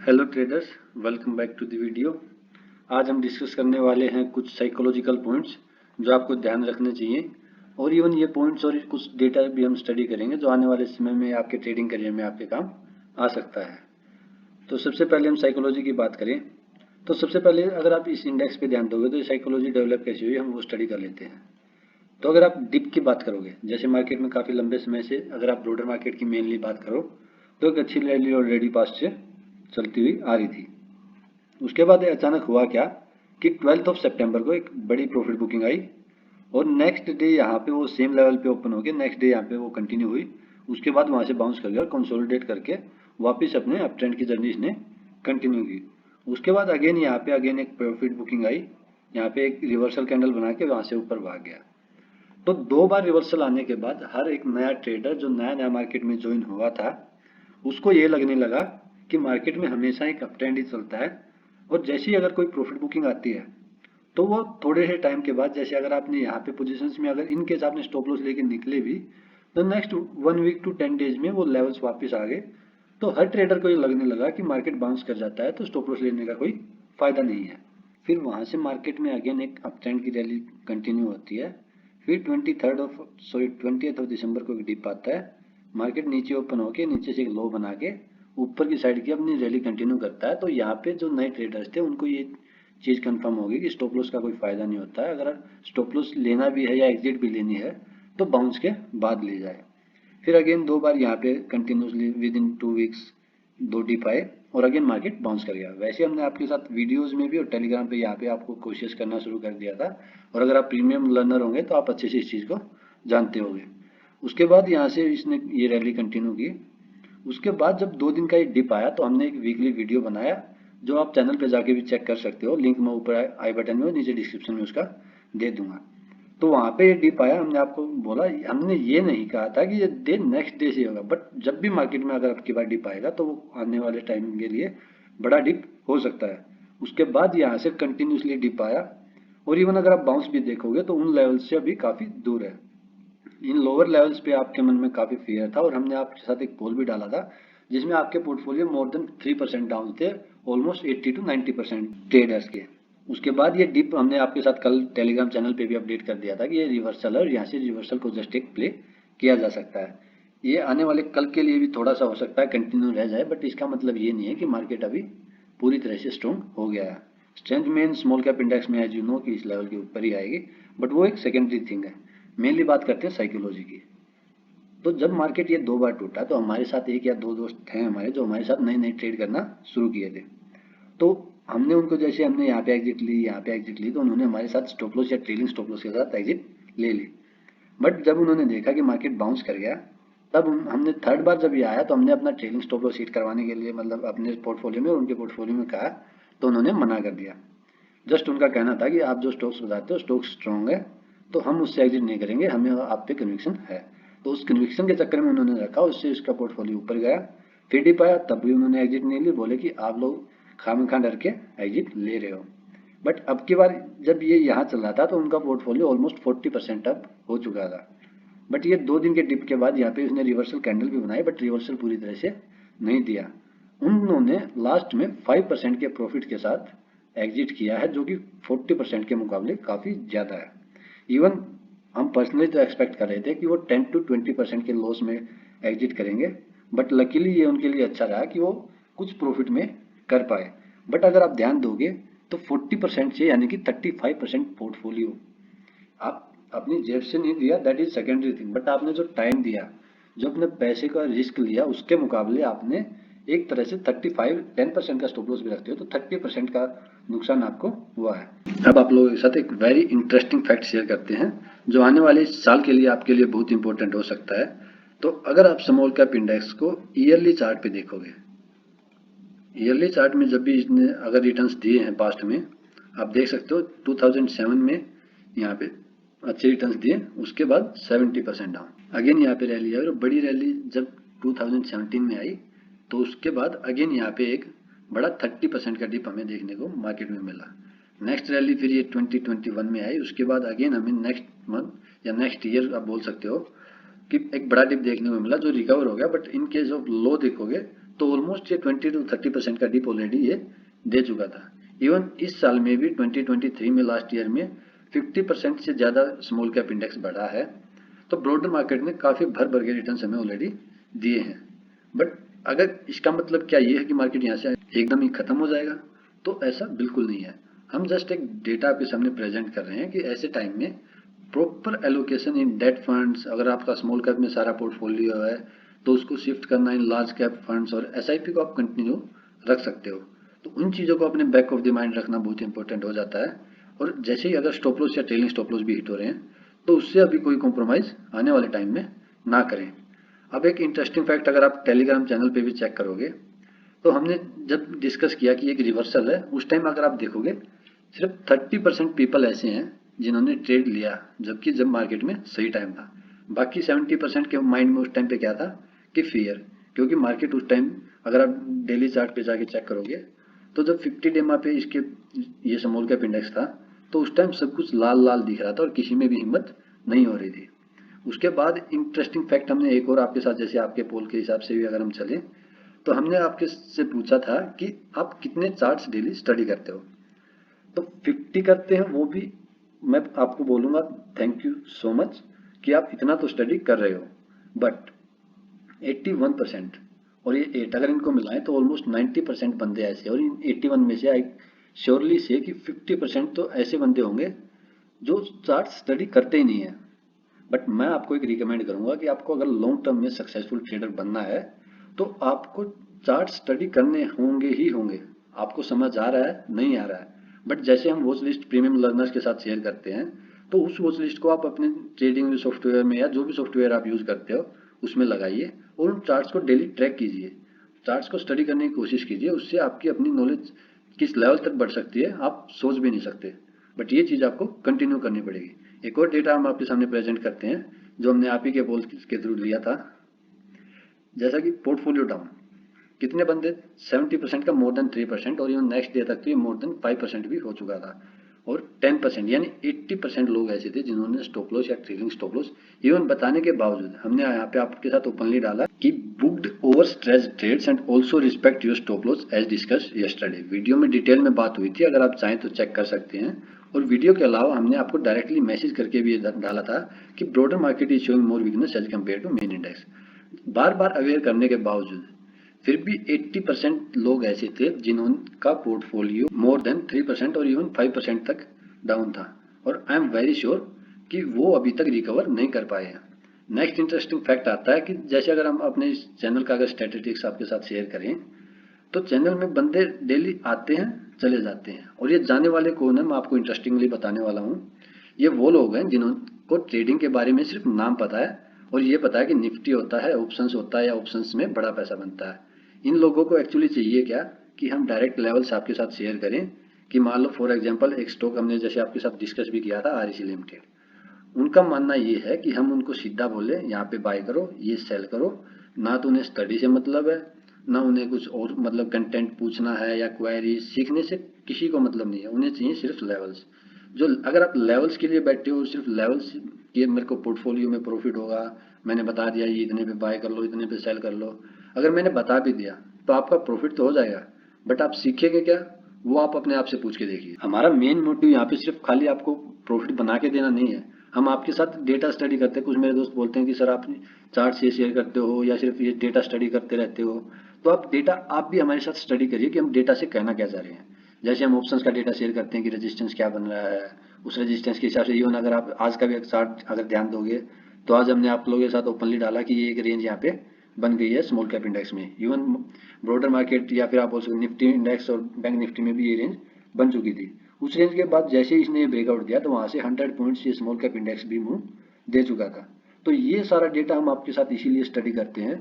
Hello traders, welcome back to the video. आज हम discuss करने वाले हैं कुछ साइकोलॉजिकल पॉइंट्स जो आपको ध्यान रखने चाहिए, और इवन ये पॉइंट्स और कुछ डेटा भी हम स्टडी करेंगे जो आने वाले समय में आपके ट्रेडिंग करियर में आपके काम आ सकता है। तो सबसे पहले हम साइकोलॉजी की बात करें तो सबसे पहले अगर आप इस इंडेक्स पे ध्यान दोगे तो साइकोलॉजी डेवलप कैसी हुई हम वो स्टडी कर लेते हैं। तो अगर आप डिप की बात करोगे, जैसे मार्केट में काफ़ी लंबे समय से अगर आप ब्रॉडर मार्केट की मेनली बात करो तो एक अच्छी रैली ऑलरेडी पास्ट से चलती हुई आ रही थी। उसके बाद अचानक हुआ क्या कि 12 सितंबर को एक बड़ी प्रॉफिट बुकिंग आई और नेक्स्ट डे यहाँ पे वो सेम लेवल पे ओपन हो गया। नेक्स्ट डे यहाँ पे वो कंटिन्यू हुई, उसके बाद वहाँ से बाउंस कर गया और कंसोलिडेट करके वापस अपने अप ट्रेंड की जर्नी इसने कंटिन्यू की। उसके बाद अगेन यहाँ पे अगेन एक प्रॉफिट बुकिंग आई, यहाँ पे एक रिवर्सल कैंडल बना के वहाँ से ऊपर भाग गया। तो 2 बार रिवर्सल आने के बाद हर एक नया ट्रेडर जो नया नया मार्केट में ज्वाइन हुआ था उसको ये लगने लगा कि मार्केट में हमेशा एक अप ट्रेंड ही चलता है, और जैसे ही अगर कोई प्रॉफिट बुकिंग आती है तो वो थोड़े से टाइम के बाद, जैसे अगर आपने यहाँ पे पोजीशंस में अगर इनकेस आपने स्टॉप लॉस लेके निकले भी तो नेक्स्ट 1 वीक टू 10 डेज में वो लेवल्स वापस आ गए। तो हर ट्रेडर को ये लगने लगा कि मार्केट बाउंस कर जाता है तो स्टॉप लॉस लेने का कोई फायदा नहीं है। फिर वहाँ से मार्केट में अगेन एक अप ट्रेंड की रैली कंटिन्यू होती है। फिर 20th ऑफ दिसंबर को एक डिप आता है, मार्केट नीचे ओपन होके नीचे से एक लो बना के ऊपर की साइड की अपनी रैली कंटिन्यू करता है। तो यहाँ पे जो नए ट्रेडर्स थे उनको ये चीज़ कंफर्म होगी कि स्टॉप लॉस का कोई फायदा नहीं होता है। अगर स्टॉप लॉस लेना भी है या एग्जिट भी लेनी है तो बाउंस के बाद ले जाए। फिर अगेन 2 बार यहाँ पे continuously within 2 weeks 2 dip आए और अगेन मार्केट बाउंस कर गया। वैसे हमने आपके साथ वीडियोस में भी और टेलीग्राम पे यहाँ पे आपको कोशिश करना शुरू कर दिया था, और अगर आप प्रीमियम लर्नर होंगे तो आप अच्छे से इस चीज़ को जानते होंगे। उसके बाद यहाँ से इसने ये रैली कंटिन्यू की। उसके बाद जब 2 दिन का ये डिप आया तो हमने एक वीकली वीडियो बनाया जो आप चैनल पे जाके भी चेक कर सकते हो, लिंक मैं ऊपर आई बटन में और नीचे डिस्क्रिप्शन में उसका दे दूंगा। तो वहाँ पे ये डिप आया, हमने आपको बोला, हमने ये नहीं कहा था कि ये डे नेक्स्ट डे से होगा, बट जब भी मार्केट में अगर आपकी बार डिप आएगा तो वो आने वाले टाइम के लिए बड़ा डिप हो सकता है। उसके बाद यहाँ से कंटिन्यूसली डिप आया और इवन अगर आप बाउंस भी देखोगे तो उन लेवल से अभी काफ़ी दूर है। इन लोअर लेवल्स पे आपके मन में काफ़ी फियर था और हमने आपके साथ एक पोल भी डाला था जिसमें आपके पोर्टफोलियो मोर देन 3% डाउन थे, ऑलमोस्ट 80 to 90% ट्रेडर्स के। उसके बाद ये डिप हमने आपके साथ कल टेलीग्राम चैनल पे भी अपडेट कर दिया था कि ये रिवर्सल है और यहाँ से रिवर्सल को जस्ट एक प्ले किया जा सकता है। ये आने वाले कल के लिए भी थोड़ा सा हो सकता है कंटिन्यू रह जाए, बट इसका मतलब ये नहीं है कि मार्केट अभी पूरी तरह से स्ट्रॉन्ग हो गया है। Strength main small cap index में एज यू नो कि इस लेवल के ऊपर ही आएगी, बट वो एक सेकेंडरी थिंग है। मेनली बात करते हैं साइकोलॉजी की। तो जब मार्केट ये 2 बार टूटा तो हमारे साथ एक या दो दोस्त हैं हमारे जो हमारे साथ नए नए ट्रेड करना शुरू किए थे। तो हमने उनको, जैसे हमने यहाँ पे एग्जिट ली यहाँ पे एग्जिट ली, तो उन्होंने हमारे साथ स्टॉप लॉस या ट्रेलिंग स्टॉप लॉस के साथ एग्जिट ले ली। बट जब उन्होंने देखा कि मार्केट बाउंस कर गया तब हमने थर्ड बार जब ये आया तो हमने अपना ट्रेलिंग स्टॉप लॉस हिट करवाने के लिए, मतलब अपने पोर्टफोलियो में और उनके पोर्टफोलियो में कहा, तो उन्होंने मना कर दिया। जस्ट उनका कहना था कि आप जो स्टॉक्स बताते हो स्टॉक स्ट्रॉन्ग है तो हम उससे एग्जिट नहीं करेंगे, हमें आप पे कन्विक्शन है। तो उस कन्विक्शन के चक्कर में उन्होंने रखा, उससे उसका पोर्टफोलियो ऊपर गया। फिर डिप आया तब भी उन्होंने एग्जिट नहीं ली, बोले कि आप लोग खामखा डर के एग्जिट ले रहे हो। बट अब की बार जब ये यहाँ चल रहा था तो उनका पोर्टफोलियो ऑलमोस्ट 40% अप हो चुका था। बट ये 2 दिन के डिप के बाद यहाँ पे उसने रिवर्सल कैंडल भी बनाई, बट रिवर्सल पूरी तरह से नहीं दिया। उन्होंने लास्ट में 5% के प्रॉफिट के साथ एग्जिट किया है, जो कि 40% के मुकाबले काफ़ी ज़्यादा है। इवन हम पर्सनली तो एक्सपेक्ट कर रहे थे कि वो 10 to 20% के लॉस में एग्जिट करेंगे, बट लकीली ये उनके लिए अच्छा रहा कि वो कुछ प्रॉफिट में कर पाए। बट अगर आप ध्यान दोगे तो 40% से यानी कि 35% पोर्टफोलियो आप अपनी जेब से नहीं दिया, that is secondary thing, but आपने जो टाइम दिया, जो अपने पैसे का रिस्क लिया, उसके मुकाबले आपने एक तरह से 10% का स्टॉप लॉस भी रखते हो तो 30% का नुकसान आपको हुआ है। अब आप लोगों के साथ एक वेरी इंटरेस्टिंग फैक्ट शेयर करते हैं जो आने वाले साल के लिए आपके लिए बहुत इंपॉर्टेंट हो सकता है। तो अगर आप स्मॉल कैप इंडेक्स को ईयरली चार्ट पे देखोगे, ईयरली चार्ट में जब भी इसने अगर रिटर्न्स दिए हैं पास्ट में, आप देख सकते हो 2007 में यहाँ पे अच्छे रिटर्न्स दिए, उसके बाद 70% डाउन। अगेन यहाँ पे रैली आई और बड़ी रैली जब 2017 में आई तो उसके बाद अगेन यहाँ पे एक बड़ा 30% का डिप हमें देखने को मार्केट में मिला। नेक्स्ट रैली फिर ये 2021 में आई, उसके बाद अगेन हमें नेक्स्ट मंथ या नेक्स्ट ईयर आप बोल सकते हो कि एक बड़ा डिप देखने को मिला जो रिकवर हो गया। But in case of low देखोगे तो ऑलमोस्ट ये 20 to 30% का डिप ऑलरेडी ये दे चुका था। इवन इस साल में भी 2023 में लास्ट ईयर में 50% से ज़्यादा स्मॉल कैप इंडेक्स बढ़ा है। तो ब्रॉडर मार्केट ने काफ़ी भर भर के रिटर्न हमें ऑलरेडी दिए हैं। बट अगर इसका मतलब क्या ये है कि मार्केट यहाँ से एकदम ही खत्म हो जाएगा, तो ऐसा बिल्कुल नहीं है। हम जस्ट एक डेटा आपके सामने प्रेजेंट कर रहे हैं कि ऐसे टाइम में proper allocation in date funds, अगर आपका स्मॉल कैप में सारा पोर्टफोलियो है तो उसको शिफ्ट करना इन लार्ज कैप फंड्स, और एसआईपी को आप कंटिन्यू रख सकते हो। तो उन चीज़ों को अपने बैक ऑफ द माइंड रखना बहुत इंपॉर्टेंट हो जाता है। और जैसे ही अगर स्टॉप लॉस या ट्रेलिंग स्टॉप लॉस भी हिट हो रहे हैं तो उससे अभी कोई कॉम्प्रोमाइज़ आने वाले टाइम में ना करें। अब एक इंटरेस्टिंग फैक्ट अगर आप टेलीग्राम चैनल पे भी चेक करोगे तो हमने जब डिस्कस किया कि एक रिवर्सल है, उस टाइम अगर आप देखोगे सिर्फ 30% पीपल ऐसे हैं जिन्होंने ट्रेड लिया, जबकि जब मार्केट में सही टाइम था। बाकी 70% के माइंड में उस टाइम पे क्या था कि फियर, क्योंकि मार्केट उस टाइम अगर आप डेली चार्ट पे जाके चेक करोगे तो जब 50 डेमा पे इसके ये स्मॉल कैप इंडेक्स था तो उस टाइम सब कुछ लाल लाल दिख रहा था और किसी में भी हिम्मत नहीं हो रही थी। उसके बाद इंटरेस्टिंग फैक्ट हमने एक और आपके साथ, जैसे आपके पोल के हिसाब से भी अगर हम चलें तो हमने आपके से पूछा था कि आप कितने चार्ट्स डेली स्टडी करते हो। तो 50 करते हैं, वो भी मैं आपको बोलूँगा थैंक यू सो मच कि आप इतना तो स्टडी कर रहे हो। बट 81%, और ये 8 अगर इनको मिलाएं तो ऑलमोस्ट 90% बंदे ऐसे, और इन 81 में से आई श्योरली से कि 50% तो ऐसे बंदे होंगे जो चार्ट स्टडी करते ही नहीं है। बट मैं आपको एक रिकमेंड करूंगा कि आपको अगर लॉन्ग टर्म में सक्सेसफुल ट्रेडर बनना है तो आपको चार्ट स्टडी करने होंगे ही होंगे। आपको समझ आ रहा है, नहीं आ रहा है, बट जैसे हम वॉच लिस्ट प्रीमियम लर्नर्स के साथ शेयर करते हैं तो उस वॉच लिस्ट को आप अपने ट्रेडिंग सॉफ्टवेयर में या जो भी सॉफ्टवेयर आप यूज़ करते हो उसमें लगाइए और उन चार्ट्स को डेली ट्रैक कीजिए, चार्ट्स को स्टडी करने की कोशिश कीजिए। उससे आपकी अपनी नॉलेज किस लेवल तक बढ़ सकती है आप सोच भी नहीं सकते। बट ये चीज़ आपको कंटिन्यू करनी पड़ेगी। एक और डेटा हम आपके सामने प्रेजेंट करते हैं जो हमने आप ही के पोल के थ्रू लिया था। जैसा कि पोर्टफोलियो डाउन कितने बंदे, 70% का मोर देन 3%, और इवन नेक्स्ट डे तक तो ये मोर देन 5% भी हो चुका था। और 10% यानी 80% लोग ऐसे थे जिन्होंने स्टॉप लॉस या ट्रेलिंग स्टॉप लॉस इवन बताने के बावजूद हमने यहाँ पे आपके साथ ओपनली डाला कि booked over stress trades and also respect your stop loss as discuss yesterday. Video में डिटेल में बात हुई थी, अगर आप चाहें तो चेक कर सकते हैं। और वीडियो के अलावा हमने आपको डायरेक्टली मैसेज करके भी डाला था कि broader market is showing more weakness as compare to main index. बार बार अवेयर करने के बावजूद फिर भी 80% लोग ऐसे थे जिनका पोर्टफोलियो मोर देन 3% और इवन 5% तक डाउन था, और आई एम वेरी श्योर कि वो अभी तक रिकवर नहीं कर पाए हैं। नेक्स्ट इंटरेस्टिंग फैक्ट आता है कि जैसे अगर हम अपने इस चैनल का अगर स्टैटिस्टिक्स आपके साथ शेयर करें तो चैनल में बंदे डेली आते हैं चले जाते हैं, और ये जाने वाले कौन है मैं आपको इंटरेस्टिंगली बताने वाला हूँ। ये वो लोग हैं जिनको ट्रेडिंग के बारे में सिर्फ नाम पता है और ये पता है कि निफ्टी होता है, ऑप्शंस होता है या ऑप्शंस में बड़ा पैसा बनता है। इन लोगों को एक्चुअली चाहिए क्या कि हम डायरेक्ट लेवल्स आपके साथ शेयर करें कि मान लो फॉर एग्जांपल एक स्टॉक हमने जैसे आपके साथ डिस्कस भी किया था आरईसी लिमिटेड। उनका मानना ये है कि हम उनको सीधा बोले यहाँ पे बाय करो, ये सेल करो, ना तो उन्हें स्टडी से मतलब है, ना उन्हें कुछ और मतलब कंटेंट पूछना है या क्वेरी सीखने से किसी को मतलब नहीं है। उन्हें चाहिए सिर्फ लेवल्स। जो अगर आप लेवल्स के लिए बैठे हो, सिर्फ लेवल्स ये मेरे को पोर्टफोलियो में प्रॉफिट होगा, मैंने बता दिया ये इतने पे बाय कर लो, इतने पे सेल कर लो, अगर मैंने बता भी दिया तो आपका प्रॉफिट तो हो जाएगा, बट आप सीखेंगे क्या वो आप अपने आप से पूछ के देखिए। हमारा मेन मोटिव यहाँ पे सिर्फ खाली आपको प्रॉफिट बना के देना नहीं है, हम आपके साथ डेटा स्टडी करते हैं। कुछ मेरे दोस्त बोलते हैं कि सर आप चार्ट से शेयर करते हो या सिर्फ ये डेटा स्टडी करते रहते हो, तो आप डेटा आप भी हमारे साथ स्टडी करिए कि हम डेटा से कहना क्या चाह रहे हैं। जैसे हम ऑप्शंस का डेटा शेयर करते हैं कि रेजिस्टेंस क्या बन रहा है, उस रेजिस्टेंस के हिसाब से इवन अगर आप आज का भी एक चार्ट अगर ध्यान दोगे तो आज हमने आप लोगों के साथ ओपनली डाला कि ये एक रेंज यहाँ पे बन गई है स्मॉल कैप इंडेक्स में। इवन ब्रॉडर मार्केट या फिर आप बोल सकते निफ्टी इंडेक्स और बैंक निफ्टी में भी ये रेंज बन चुकी थी। उस रेंज के बाद जैसे इसने ये ब्रेकआउट दिया तो वहाँ से 100 पॉइंट्स ये स्मॉल कैप इंडेक्स भी मूव दे चुका था। तो ये सारा डेटा हम आपके साथ इसीलिए स्टडी करते हैं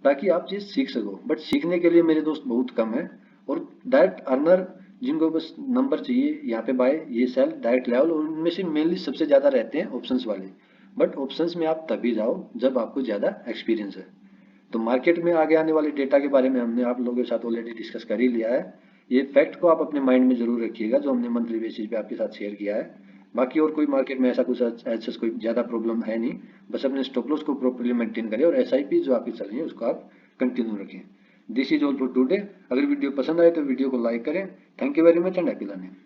ताकि आप चीज़ सीख सको। बट सीखने के लिए मेरे दोस्त बहुत कम है, और डायरेक्ट अर्नर जिनको बस नंबर चाहिए यहाँ पे बाय ये सेल डायरेक्ट लेवल, और उनमें से मेनली सबसे ज़्यादा रहते हैं ऑप्शंस वाले। बट ऑप्शंस में आप तभी जाओ जब आपको ज़्यादा एक्सपीरियंस है। तो मार्केट में आगे आने वाले डेटा के बारे में हमने आप लोगों के साथ ऑलरेडी डिस्कस कर ही लिया है। ये फैक्ट को आप अपने माइंड में जरूर रखिएगा जो हमने मंथली बेसिस पे आपके साथ शेयर किया है। बाकी और कोई मार्केट में ऐसा कुछ ऐसा कोई ज़्यादा प्रॉब्लम है नहीं, बस अपने स्टॉप लॉस को प्रॉपर्ली मेंटेन करें और एसआईपी जो आपकी चल रही है उसको आप कंटिन्यू रखें। This is all for today. अगर वीडियो पसंद आए तो वीडियो को लाइक करें। Thank you very much and happy learning.